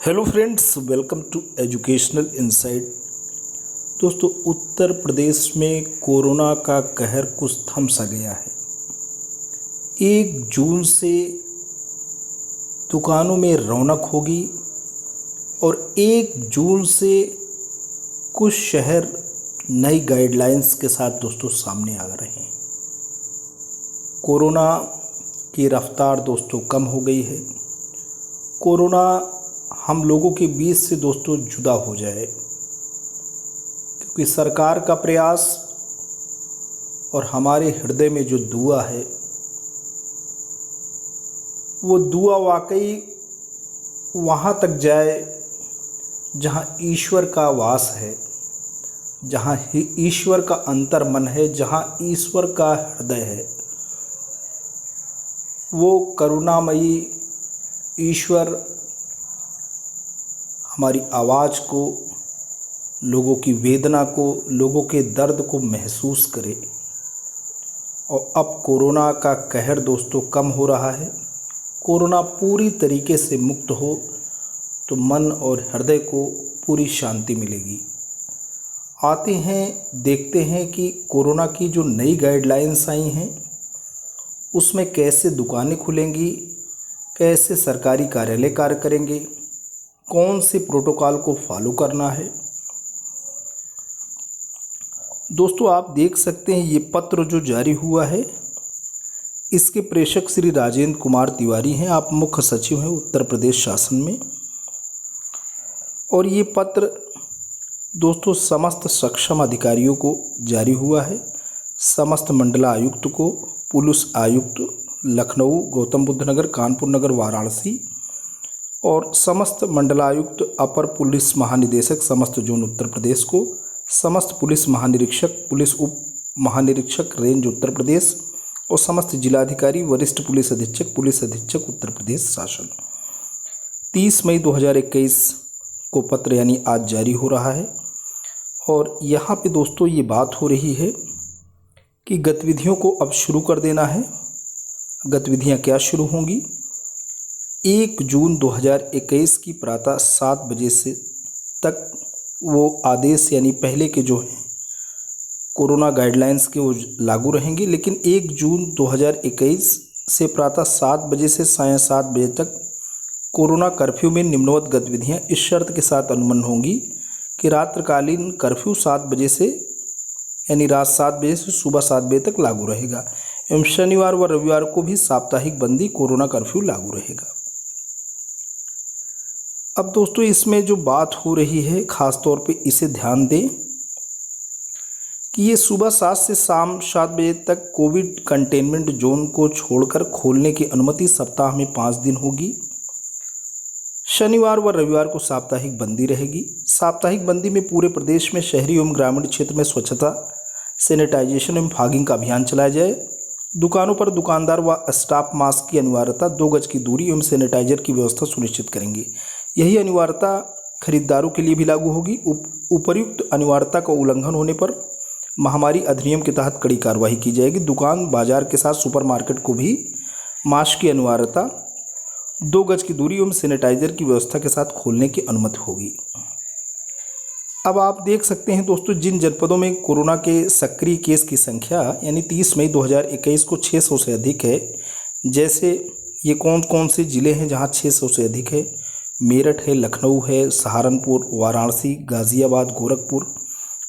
Hello friends, welcome to educational insight. दोस्तों, उत्तर प्रदेश में corona का कहर कुछ थम सा गया है। 1 जून से दुकानों में रौनक होगी और 1 जून से कुछ शहर नई गाइडलाइंस के साथ दोस्तों सामने आ रहे हैं। कोरोना की रफ्तार दोस्तों कम हो गई है। कोरोना हम लोगों के बीच से दोस्तों जुदा हो जाए, क्योंकि सरकार का प्रयास और हमारे हृदय में जो दुआ है वो दुआ वाकई वहाँ तक जाए जहाँ ईश्वर का वास है, जहाँ ईश्वर का अंतर्मन है, जहाँ ईश्वर का हृदय है। वो करुणामयी ईश्वर हमारी आवाज़ को, लोगों की वेदना को, लोगों के दर्द को महसूस करे। और अब कोरोना का कहर दोस्तों कम हो रहा है। कोरोना पूरी तरीके से मुक्त हो तो मन और हृदय को पूरी शांति मिलेगी। आते हैं, देखते हैं कि कोरोना की जो नई गाइडलाइंस आई हैं उसमें कैसे दुकानें खुलेंगी, कैसे सरकारी कार्यालय कार्य करेंगे, कौन से प्रोटोकॉल को फॉलो करना है। दोस्तों, आप देख सकते हैं ये पत्र जो जारी हुआ है, इसके प्रेषक श्री राजेंद्र कुमार तिवारी हैं। आप मुख्य सचिव हैं उत्तर प्रदेश शासन में। और ये पत्र दोस्तों समस्त सक्षम अधिकारियों को जारी हुआ है। समस्त मंडलायुक्त को, पुलिस आयुक्त लखनऊ, गौतम बुद्ध नगर, कानपुर नगर, वाराणसी और समस्त मंडलायुक्त, अपर पुलिस महानिदेशक समस्त जोन उत्तर प्रदेश को, समस्त पुलिस महानिरीक्षक, पुलिस उप महानिरीक्षक रेंज उत्तर प्रदेश और समस्त जिलाधिकारी, वरिष्ठ पुलिस अधीक्षक उत्तर प्रदेश शासन। 30 मई 2021 को पत्र यानी आज जारी हो रहा है। और यहाँ पे दोस्तों ये बात हो रही है कि गतिविधियों को अब शुरू कर देना है। गतिविधियाँ क्या शुरू होंगी? 1 जून 2021 की प्रातः 7 बजे से तक वो आदेश यानी पहले के जो हैं कोरोना गाइडलाइंस के वो लागू रहेंगे। लेकिन 1 जून 2021 से प्रातः 7 बजे से सायं 7 बजे तक कोरोना कर्फ्यू में निम्नवत गतिविधियां इस शर्त के साथ अनुमन्य होंगी कि रात्रिकालीन कर्फ्यू 7 बजे से यानी रात 7 बजे से सुबह 7 बजे तक लागू रहेगा एवं शनिवार व रविवार को भी साप्ताहिक बंदी कोरोना कर्फ्यू लागू रहेगा। अब दोस्तों इसमें जो बात हो रही है, ख़ास तौर पे इसे ध्यान दें कि ये सुबह 7 से शाम 7 बजे तक कोविड कंटेनमेंट जोन को छोड़कर खोलने की अनुमति सप्ताह में 5 दिन होगी। शनिवार व रविवार को साप्ताहिक बंदी रहेगी। साप्ताहिक बंदी में पूरे प्रदेश में शहरी एवं ग्रामीण क्षेत्र में स्वच्छता, सैनिटाइजेशन एवं फॉगिंग का अभियान चलाया जाए। दुकानों पर दुकानदार व स्टाफ मास्क की अनिवार्यता, 2 गज की दूरी एवं सैनिटाइजर की व्यवस्था सुनिश्चित करेंगे। यही अनिवार्यता खरीदारों के लिए भी लागू होगी। उपर्युक्त अनिवार्यता का उल्लंघन होने पर महामारी अधिनियम के तहत कड़ी कार्रवाई की जाएगी। दुकान बाजार के साथ सुपरमार्केट को भी मास्क की अनिवार्यता, 2 गज की दूरी एवं सैनिटाइजर की व्यवस्था के साथ खोलने की अनुमति होगी। अब आप देख सकते हैं दोस्तों, जिन जनपदों में कोरोना के सक्रिय केस की संख्या यानी 30 मई 2021 को 600 से अधिक है, जैसे ये कौन कौन से ज़िले हैं जहां 600 से अधिक है? मेरठ है, लखनऊ है, सहारनपुर, वाराणसी, गाज़ियाबाद, गोरखपुर,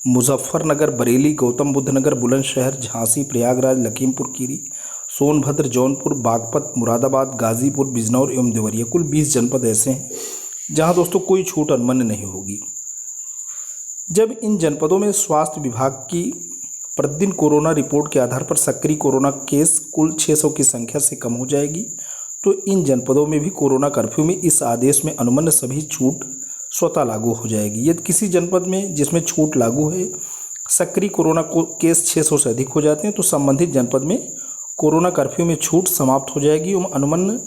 मुजफ्फरनगर, बरेली, गौतम बुद्ध नगर, बुलंदशहर, झांसी, प्रयागराज, लखीमपुर खीरी, सोनभद्र, जौनपुर, बागपत, मुरादाबाद, गाज़ीपुर, बिजनौर एवं देवरिया। कुल 20 जनपद ऐसे हैं जहां दोस्तों कोई छूट अनुमन्य नहीं होगी। जब इन जनपदों में स्वास्थ्य विभाग की प्रतिदिन कोरोना रिपोर्ट के आधार पर सक्रिय कोरोना केस कुल 600 की संख्या से कम हो जाएगी, तो इन जनपदों में भी कोरोना कर्फ्यू में इस आदेश में अनुमन्य सभी छूट स्वतः लागू हो जाएगी। यदि किसी जनपद में जिसमें छूट लागू है, सक्रिय कोरोना केस 600 से अधिक हो जाते हैं, तो संबंधित जनपद में कोरोना कर्फ्यू में छूट समाप्त हो जाएगी एवं अनुमन्य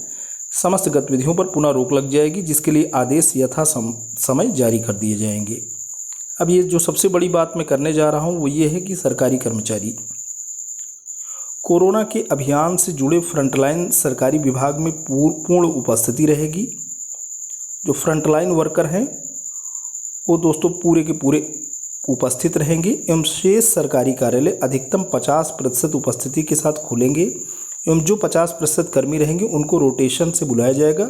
समस्त गतिविधियों पर पुनः रोक लग जाएगी, जिसके लिए आदेश यथा समय जारी कर दिए जाएंगे। अब ये जो सबसे बड़ी बात मैं करने जा रहा हूँ वो ये है कि सरकारी कर्मचारी कोरोना के अभियान से जुड़े फ्रंटलाइन सरकारी विभाग में पूर्ण उपस्थिति रहेगी जो फ्रंटलाइन वर्कर हैं वो दोस्तों पूरे के पूरे उपस्थित रहेंगे एवं शेष सरकारी कार्यालय अधिकतम 50% उपस्थिति के साथ खुलेंगे एवं जो 50% कर्मी रहेंगे उनको रोटेशन से बुलाया जाएगा।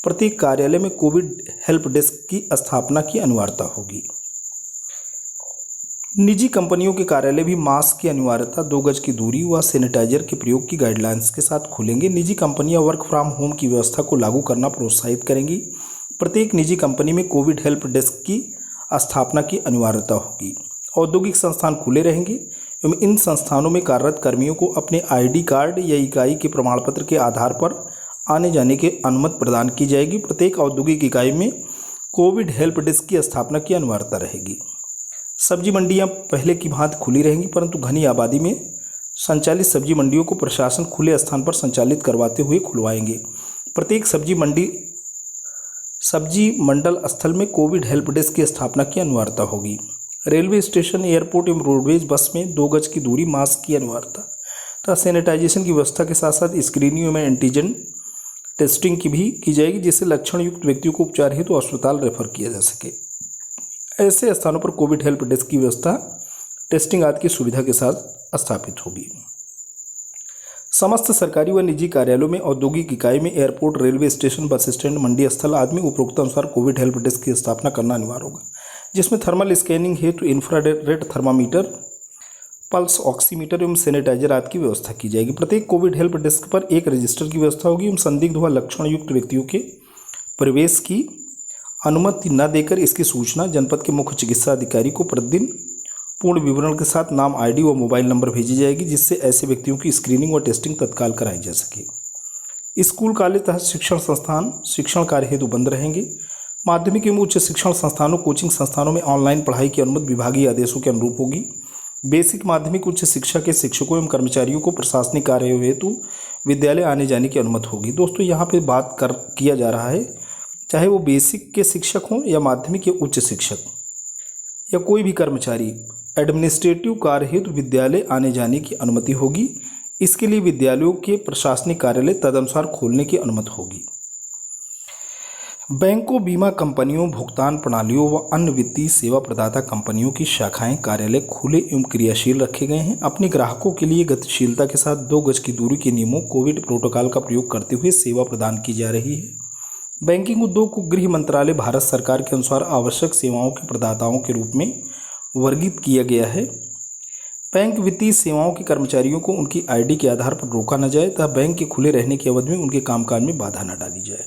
प्रत्येक कार्यालय में कोविड हेल्प डेस्क की स्थापना की अनिवार्यता होगी। निजी कंपनियों के कार्यालय भी मास्क की अनिवार्यता, 2 गज की दूरी व सैनिटाइजर के प्रयोग की गाइडलाइंस के साथ खुलेंगे। निजी कंपनियां वर्क फ्रॉम होम की व्यवस्था को लागू करना प्रोत्साहित करेंगी। प्रत्येक निजी कंपनी में कोविड हेल्प डेस्क की स्थापना की अनिवार्यता होगी। औद्योगिक संस्थान खुले रहेंगे एवं इन संस्थानों में कार्यरत कर्मियों को अपने ID कार्ड या इकाई के प्रमाण पत्र के आधार पर आने जाने की अनुमति प्रदान की जाएगी। प्रत्येक औद्योगिक इकाई में कोविड हेल्प डेस्क की स्थापना की अनिवार्यता रहेगी। सब्जी मंडियां पहले की भांति खुली रहेंगी, परंतु घनी आबादी में संचालित सब्जी मंडियों को प्रशासन खुले स्थान पर संचालित करवाते हुए खुलवाएंगे। प्रत्येक सब्जी मंडल स्थल में कोविड हेल्प डेस्क की स्थापना की अनिवार्यता होगी। रेलवे स्टेशन, एयरपोर्ट एवं रोडवेज बस में 2 गज की दूरी, मास्क की अनिवार्यता तथा सैनिटाइजेशन की व्यवस्था के साथ साथ स्क्रीनिंग में एंटीजन टेस्टिंग की भी की जाएगी, जिससे लक्षण युक्त व्यक्तियों को उपचार हेतु अस्पताल रेफर किया जा सके। ऐसे स्थानों पर कोविड हेल्प डेस्क की व्यवस्था टेस्टिंग आदि की सुविधा के साथ स्थापित होगी। समस्त सरकारी व निजी कार्यालयों में, औद्योगिक इकाई में, airport, railway station, bus stand, मंडी स्थल आदि में उपरोक्त अनुसार कोविड हेल्प डेस्क की स्थापना करना अनिवार्य होगा, जिसमें थर्मल स्कैनिंग हेतु इंफ्रारेड थर्मामीटर, पल्स ऑक्सीमीटर एवं सैनिटाइजर आदि की व्यवस्था की जाएगी। प्रत्येक कोविड हेल्प डेस्क पर एक रजिस्टर की व्यवस्था होगी एवं संदिग्ध व लक्षण युक्त व्यक्तियों के प्रवेश की अनुमति न देकर इसकी सूचना जनपद के मुख्य चिकित्सा अधिकारी को प्रतिदिन पूर्ण विवरण के साथ नाम, ID व मोबाइल नंबर भेजी जाएगी, जिससे ऐसे व्यक्तियों की स्क्रीनिंग व टेस्टिंग तत्काल कराई जा सके। स्कूल, कॉलेज तथा शिक्षण संस्थान शिक्षण कार्य हेतु बंद रहेंगे। माध्यमिक एवं उच्च शिक्षण संस्थानों, कोचिंग संस्थानों में ऑनलाइन पढ़ाई की अनुमति विभागीय आदेशों के अनुरूप होगी। बेसिक, माध्यमिक, उच्च शिक्षा के शिक्षकों एवं कर्मचारियों को प्रशासनिक कार्यों हेतु विद्यालय आने जाने की अनुमति होगी। दोस्तों यहाँ पे बात किया जा रहा है, चाहे वो बेसिक के शिक्षक हों या माध्यमिक या उच्च शिक्षक या कोई भी कर्मचारी, एडमिनिस्ट्रेटिव कार्य हेतु विद्यालय आने जाने की अनुमति होगी। इसके लिए विद्यालयों के प्रशासनिक कार्यालय तदनुसार खोलने की अनुमति होगी। बैंकों, बीमा कंपनियों, भुगतान प्रणालियों व अन्य वित्तीय सेवा प्रदाता कंपनियों की शाखाएं, कार्यालय खुले एवं क्रियाशील रखे गए हैं। अपने ग्राहकों के लिए गतिशीलता के साथ 2 गज की दूरी के नियमों, कोविड प्रोटोकॉल का प्रयोग करते हुए सेवा प्रदान की जा रही है। बैंकिंग उद्योग को गृह मंत्रालय भारत सरकार के अनुसार आवश्यक सेवाओं के प्रदाताओं के रूप में वर्गीकृत किया गया है। बैंक वित्तीय सेवाओं के कर्मचारियों को उनकी ID के आधार पर रोका न जाए तथा बैंक के खुले रहने की अवधि में उनके कामकाज में बाधा न डाली जाए।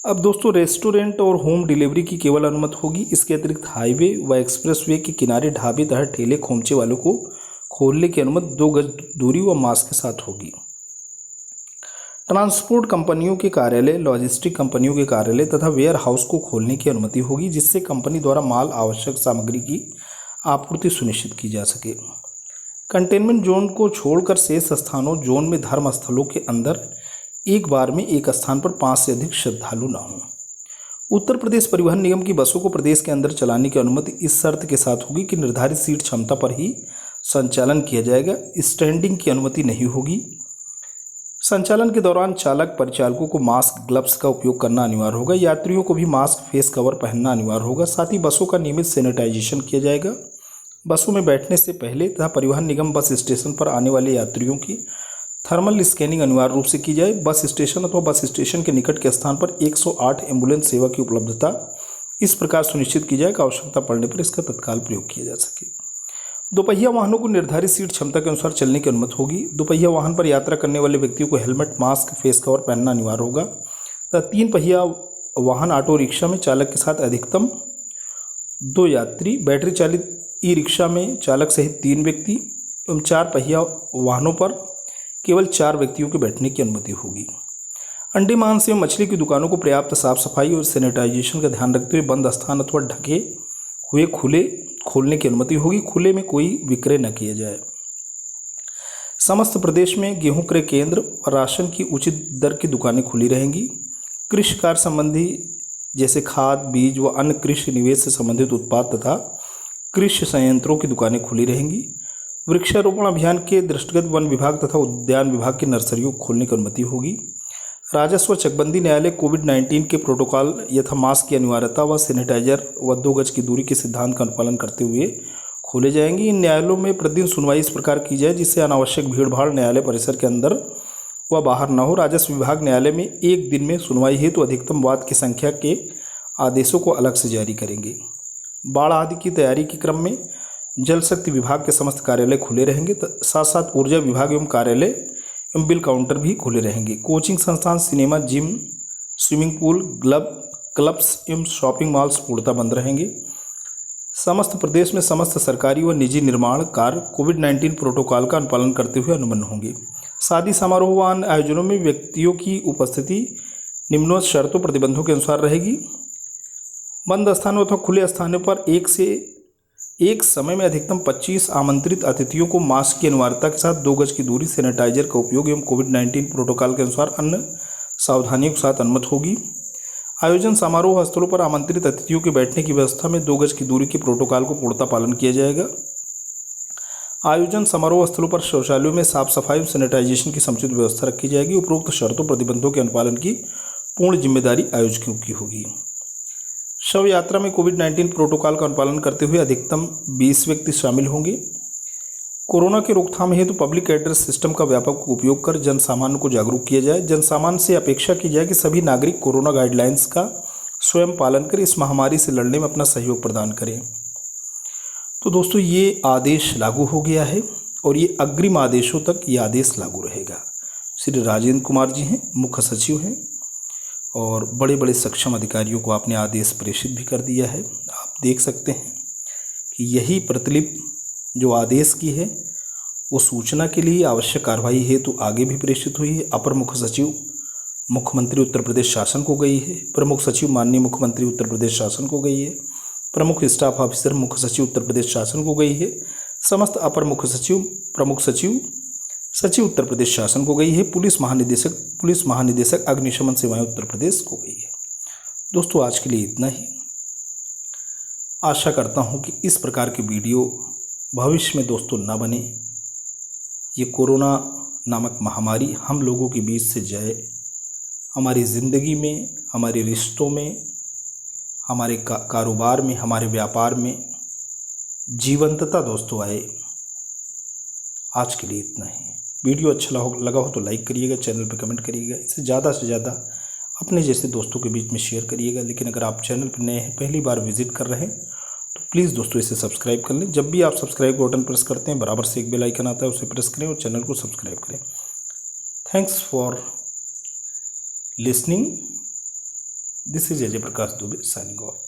अब दोस्तों रेस्टोरेंट और होम डिलीवरी की केवल अनुमति होगी। इसके अतिरिक्त हाईवे व एक्सप्रेसवे के किनारे ढाबे तथा ठेले खोमचे वालों को खोलने की अनुमति 2 गज दूरी व मास्क के साथ होगी। ट्रांसपोर्ट कंपनियों के कार्यालय, लॉजिस्टिक कंपनियों के कार्यालय तथा वेयर हाउस को खोलने की अनुमति होगी, जिससे कंपनी द्वारा माल, आवश्यक सामग्री की आपूर्ति सुनिश्चित की जा सके। कंटेनमेंट जोन को छोड़कर शेष स्थानों, जोन में धर्म स्थलों के अंदर एक बार में एक स्थान पर 5 से अधिक श्रद्धालु न हों। उत्तर प्रदेश परिवहन निगम की बसों को प्रदेश के अंदर चलाने की अनुमति इस शर्त के साथ होगी कि निर्धारित सीट क्षमता पर ही संचालन किया जाएगा। स्टैंडिंग की अनुमति नहीं होगी। संचालन के दौरान चालक, परिचालकों को मास्क, ग्लव्स का उपयोग करना अनिवार्य होगा। यात्रियों को भी मास्क, फेस कवर पहनना अनिवार्य होगा। साथ ही बसों का नियमित सैनिटाइजेशन किया जाएगा। बसों में बैठने से पहले तथा परिवहन निगम बस स्टेशन पर आने वाले यात्रियों की थर्मल स्कैनिंग अनिवार्य रूप से की जाए। बस स्टेशन अथवा बस स्टेशन के निकट के स्थान पर 108 एम्बुलेंस सेवा की उपलब्धता इस प्रकार सुनिश्चित की जाए कि आवश्यकता पड़ने पर इसका तत्काल प्रयोग किया जा सके। दोपहिया वाहनों को निर्धारित सीट क्षमता के अनुसार चलने की अनुमति होगी। दोपहिया वाहन पर यात्रा करने वाले व्यक्तियों को हेलमेट, मास्क, फेस कवर पहनना अनिवार्य होगा तथा 3 पहिया वाहन ऑटो रिक्शा में चालक के साथ अधिकतम 2 यात्री, बैटरी चालित ई-रिक्शा में चालक सहित 3 व्यक्ति एवं 4 पहिया वाहनों पर केवल 4 व्यक्तियों के बैठने की अनुमति होगी। अंडे, मांस एवं मछली की दुकानों को पर्याप्त साफ सफाई और सैनिटाइजेशन का ध्यान रखते हुए बंद स्थान अथवा ढके हुए खुले खोलने की अनुमति होगी। खुले में कोई विक्रय न किया जाए। समस्त प्रदेश में गेहूं क्रय केंद्र और राशन की उचित दर की दुकानें खुली रहेंगी। कृषि कार्य संबंधी जैसे खाद, बीज व अन्य कृषि निवेश से संबंधित उत्पाद तथा कृषि संयंत्रों की दुकानें खुली रहेंगी। वृक्षारोपण अभियान के दृष्टिगत वन विभाग तथा उद्यान विभाग की नर्सरियों को खोलने की अनुमति होगी। राजस्व चकबंदी न्यायालय कोविड-19 के प्रोटोकॉल यथा मास्क की अनिवार्यता व सैनिटाइजर व 2 गज की दूरी के सिद्धांत का अनुपालन करते हुए खोले जाएंगे। इन न्यायालयों में प्रतिदिन सुनवाई इस प्रकार की जाए जिससे अनावश्यक भीड़भाड़ न्यायालय परिसर के अंदर व बाहर न हो। राजस्व विभाग न्यायालय में एक दिन में सुनवाई हेतु अधिकतम वाद की संख्या के आदेशों को अलग से जारी करेंगे। बाढ़ आदि की तैयारी के क्रम में जल शक्ति विभाग के समस्त कार्यालय खुले रहेंगे। साथ साथ ऊर्जा विभाग एवं कार्यालय एवं बिल काउंटर भी खुले रहेंगे। कोचिंग संस्थान, cinema, gym, swimming pool, clubs एवं शॉपिंग मॉल्स पूर्णतः बंद रहेंगे। समस्त प्रदेश में समस्त सरकारी व निजी निर्माण कार्य कोविड-19 प्रोटोकॉल का अनुपालन करते हुए अनुबंध होंगे। शादी समारोह व अन्य आयोजनों में व्यक्तियों की उपस्थिति निम्नवत शर्तों प्रतिबंधों के अनुसार रहेगी। बंद स्थानों अथवा खुले स्थानों पर एक समय में अधिकतम 25 आमंत्रित अतिथियों को मास्क की अनिवार्यता के साथ 2 गज की दूरी, सैनिटाइजर का उपयोग एवं कोविड-19 प्रोटोकॉल के अनुसार अन्य सावधानियों के साथ अनुमति होगी। आयोजन समारोह स्थलों पर आमंत्रित अतिथियों के बैठने की व्यवस्था में 2 गज की दूरी के प्रोटोकॉल को पूर्णतः पालन किया जाएगा। आयोजन समारोह स्थलों पर शौचालयों में साफ सफाई और सैनिटाइजेशन की समुचित व्यवस्था रखी जाएगी। उपरोक्त शर्तों प्रतिबंधों के अनुपालन की पूर्ण जिम्मेदारी आयोजकों की होगी। शव यात्रा में कोविड-19 प्रोटोकॉल का अनुपालन करते हुए अधिकतम 20 व्यक्ति शामिल होंगे। कोरोना की रोकथाम हेतु पब्लिक एड्रेस सिस्टम का व्यापक उपयोग कर जन सामान्य को जागरूक किया जाए। जन सामान्य से अपेक्षा की जाए कि सभी नागरिक कोरोना गाइडलाइंस का स्वयं पालन कर इस महामारी से लड़ने में अपना सहयोग प्रदान करें। तो दोस्तों, ये आदेश लागू हो गया है और ये अग्रिम आदेशों तक ये आदेश लागू रहेगा। श्री राजेंद्र कुमार जी हैं, मुख्य सचिव हैं और बड़े बड़े सक्षम अधिकारियों को आपने आदेश प्रेषित भी कर दिया है। आप देख सकते हैं कि यही प्रतिलिपि जो आदेश की है वो सूचना के लिए आवश्यक कार्रवाई हेतु आगे भी प्रेषित हुई है। अपर मुख्य सचिव मुख्यमंत्री उत्तर प्रदेश शासन को गई है, प्रमुख सचिव माननीय मुख्यमंत्री उत्तर प्रदेश शासन को गई है, प्रमुख स्टाफ ऑफिसर मुख्य सचिव उत्तर प्रदेश शासन को गई है, समस्त अपर मुख्य सचिव, प्रमुख सचिव, सचिव उत्तर प्रदेश शासन को गई है, पुलिस महानिदेशक अग्निशमन सेवाएं उत्तर प्रदेश को गई है। दोस्तों, आज के लिए इतना ही। आशा करता हूं कि इस प्रकार की वीडियो भविष्य में दोस्तों न बने। ये कोरोना नामक महामारी हम लोगों के बीच से जाए, हमारी ज़िंदगी में, हमारे रिश्तों में, हमारे कारोबार में, हमारे व्यापार में जीवंतता दोस्तों आए। आज के लिए इतना ही। वीडियो अच्छा लगा हो तो लाइक करिएगा, चैनल पर कमेंट करिएगा, इसे ज़्यादा से ज़्यादा अपने जैसे दोस्तों के बीच में शेयर करिएगा। लेकिन अगर आप चैनल पर नए हैं, पहली बार विजिट कर रहे हैं, तो प्लीज़ दोस्तों इसे सब्सक्राइब कर लें। जब भी आप सब्सक्राइब बटन प्रेस करते हैं, बराबर से एक बेल आइकन आता है, उसे प्रेस करें और चैनल को सब्सक्राइब करें। Thanks for listening. This is Ajay Prakash Dubey signing off.